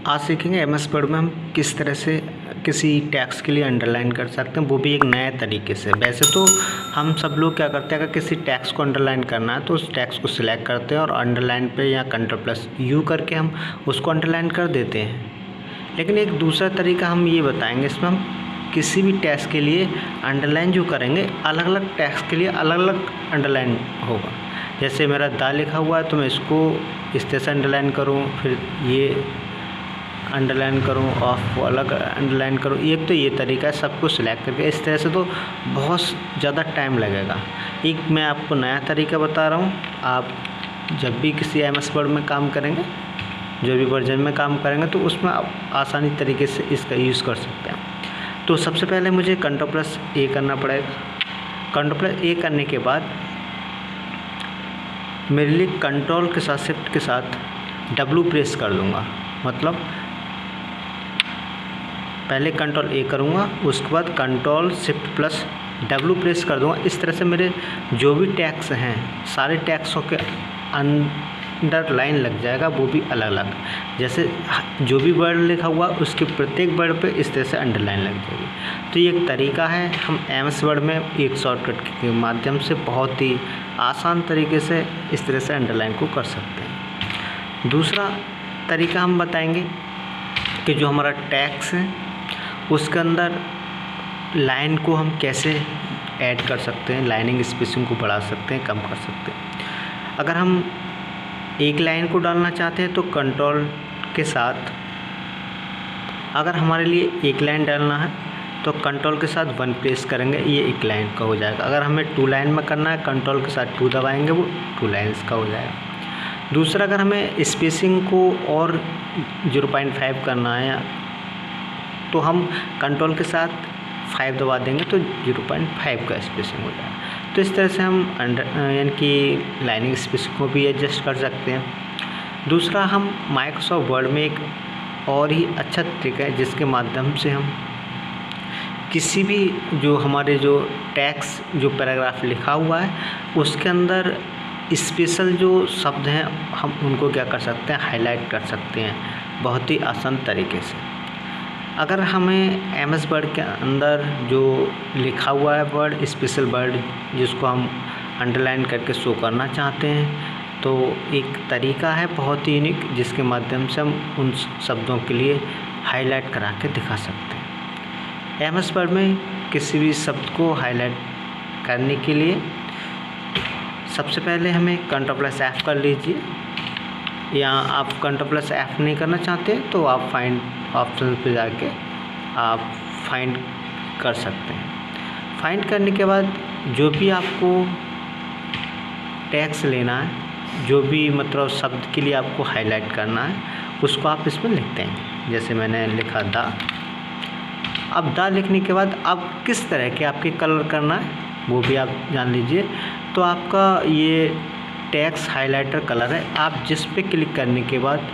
आज सीखेंगे MS word में हम किस तरह से किसी टैक्स के लिए अंडरलाइन कर सकते हैं, वो भी एक नए तरीके से। वैसे तो हम सब लोग क्या करते हैं, अगर किसी टैक्स को अंडरलाइन करना है तो उस टैक्स को सिलेक्ट करते हैं और अंडरलाइन पे या कंट्रोल+U करके हम उसको अंडरलाइन कर देते हैं। लेकिन एक दूसरा तरीका हम ये बताएंगे, इसमें हम किसी भी टैक्स के लिए अंडरलाइन जो करेंगे, अलग अलग टैक्स के लिए अलग अलग अंडरलाइन होगा। जैसे मेरा दा लिखा हुआ है तो मैं इसको इस तरह से अंडरलाइन करूँ, फिर ये अंडरलाइन करूँ, ऑफ अलग अंडरलाइन करूँ। एक तो ये तरीका है सबको सिलेक्ट करके, इस तरह से तो बहुत ज़्यादा टाइम लगेगा। एक मैं आपको नया तरीका बता रहा हूँ। आप जब भी किसी एमएस वर्ड में काम करेंगे, जो भी वर्जन में काम करेंगे, तो उसमें आप आसानी तरीके से इसका यूज़ कर सकते हैं। तो सबसे पहले मुझे कंट्रोल+A करना पड़ेगा। कंट्रोल+A करने के बाद मेरे लिए कंट्रोल के साथ शिफ्ट के साथ W प्रेस कर दूँगा। मतलब पहले कंट्रोल+A करूँगा, उसके बाद कंट्रोल+Shift+W प्रेस कर दूँगा। इस तरह से मेरे जो भी टैक्स हैं, सारे टैक्सों के अंडरलाइन लग जाएगा, वो भी अलग अलग। जैसे जो भी वर्ड लिखा हुआ उसके प्रत्येक वर्ड पे इस तरह से अंडरलाइन लग जाएगी। तो ये एक तरीका है, हम एमएस वर्ड में एक शॉर्टकट के माध्यम से बहुत ही आसान तरीके से इस तरह से अंडरलाइन को कर सकते हैं। दूसरा तरीका हम बताएंगे कि जो हमारा टैक्स है उसके अंदर लाइन को हम कैसे ऐड कर सकते हैं, लाइनिंग स्पेसिंग को बढ़ा सकते हैं, कम कर सकते हैं। अगर हम एक लाइन को डालना चाहते हैं तो कंट्रोल के साथ, अगर हमारे लिए एक लाइन डालना है तो कंट्रोल के साथ 1 प्रेस करेंगे, ये एक लाइन का हो जाएगा। अगर हमें 2 लाइन में करना है, कंट्रोल के साथ 2 दबाएंगे, वो 2 लाइन्स का हो जाएगा। दूसरा, अगर हमें स्पेसिंग को और 0.5 करना है तो हम कंट्रोल के साथ 5 दबा देंगे तो 0.5 का स्पेसिंग हो जाएगा। तो इस तरह से हम यानी कि लाइनिंग स्पेसिंग को भी एडजस्ट कर सकते हैं। दूसरा, हम माइक्रोसॉफ्ट वर्ड में एक और ही अच्छा तरीका है जिसके माध्यम से हम किसी भी जो हमारे जो टैक्स जो पैराग्राफ लिखा हुआ है उसके अंदर स्पेशल जो शब्द हैं हम उनको क्या कर सकते हैं, हाईलाइट कर सकते हैं बहुत ही आसान तरीके से। अगर हमें एमएस वर्ड के अंदर जो लिखा हुआ है वर्ड, स्पेशल वर्ड जिसको हम अंडरलाइन करके शो करना चाहते हैं, तो एक तरीका है बहुत ही यूनिक जिसके माध्यम से हम उन शब्दों के लिए हाईलाइट करा के दिखा सकते हैं। एमएस वर्ड में किसी भी शब्द को हाईलाइट करने के लिए सबसे पहले हमें कंट्रोल+F कर लीजिए, या आप कंट्रोल+F नहीं करना चाहते तो आप फाइंड ऑप्शन पे जाके आप फाइंड कर सकते हैं। फाइंड करने के बाद जो भी आपको टैक्स लेना है, जो भी मतलब शब्द के लिए आपको हाईलाइट करना है, उसको आप इसमें लिखते हैं। जैसे मैंने लिखा दा। अब दा लिखने के बाद अब किस तरह के आपके कलर करना है वो भी आप जान लीजिए। तो आपका ये टैक्स हाइलाइटर कलर है, आप जिस पे क्लिक करने के बाद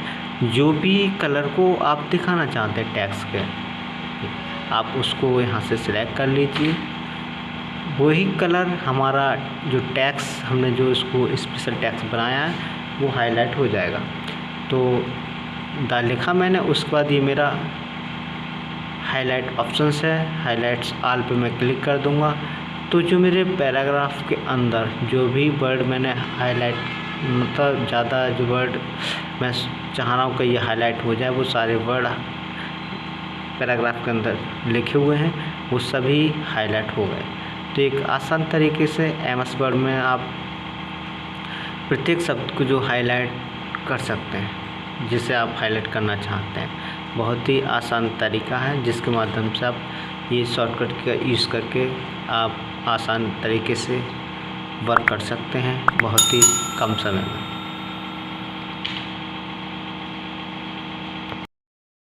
जो भी कलर को आप दिखाना चाहते हैं टैक्स के, आप उसको यहाँ से सिलेक्ट कर लीजिए। वही कलर हमारा जो टैक्स हमने जो इसको स्पेशल टैक्स बनाया है वो हाईलाइट हो जाएगा। तो दा लिखा मैंने, उसके बाद ये मेरा हाईलाइट ऑप्शंस है, हाईलाइट्स ऑल पे मैं क्लिक कर दूँगा। तो जो मेरे पैराग्राफ के अंदर जो भी वर्ड मैंने हाईलाइट, मतलब ज़्यादा जो वर्ड मैं चाह रहा हूँ कि ये हाईलाइट हो जाए, वो सारे वर्ड पैराग्राफ के अंदर लिखे हुए हैं वो सभी हाईलाइट हो गए। तो एक आसान तरीके से एमएस वर्ड में आप प्रत्येक शब्द को जो हाईलाइट कर सकते हैं, जिसे आप हाईलाइट करना चाहते हैं। बहुत ही आसान तरीका है जिसके माध्यम से आप ये शॉर्टकट का यूज़ करके आप आसान तरीके से वर्क कर सकते हैं बहुत ही कम समय में।